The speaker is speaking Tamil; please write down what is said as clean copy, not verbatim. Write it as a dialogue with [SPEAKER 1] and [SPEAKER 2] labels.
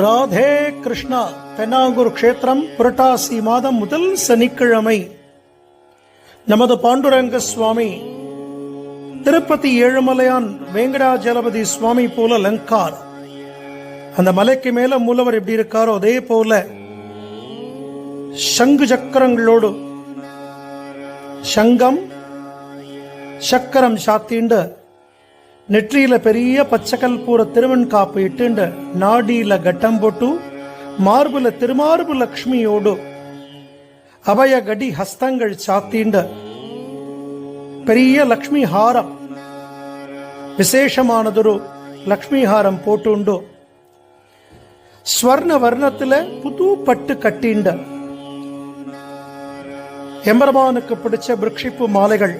[SPEAKER 1] ராதே கிருஷ்ணா. தென்னாங்கூர் க்ஷேத்திரம் புரட்டாசி மாதம் முதல் சனிக்கிழமை நமது பாண்டுரங்க சுவாமி திருப்பதி ஏழுமலையான் வேங்கடாஜலபதி சுவாமி போல லங்கார். அந்த மலைக்கு மேல மூலவர் எப்படி இருக்காரோ அதே போல சங்கு சக்கரங்களோடு சங்கம் சக்கரம் சாத்திண்டு நெற்றியில பெரிய பச்சைக்கல்பூர திருவன் காப்பு இட்டுண்டு நாடியில கட்டம் போட்டு மார்புல திருமார்பு லக்ஷ்மியோடு அபய கடி ஹஸ்தங்கள் சாத்திண்டு பெரிய லக்ஷ்மி ஹாரம் விசேஷமானதொரு லக்ஷ்மி ஹாரம் போட்டுண்டு ஸ்வர்ண வர்ணத்துல புது பட்டு கட்டிண்ட எம்பெருமானுக்கு பிடிச்ச விருட்சிப்பு மாலைகள்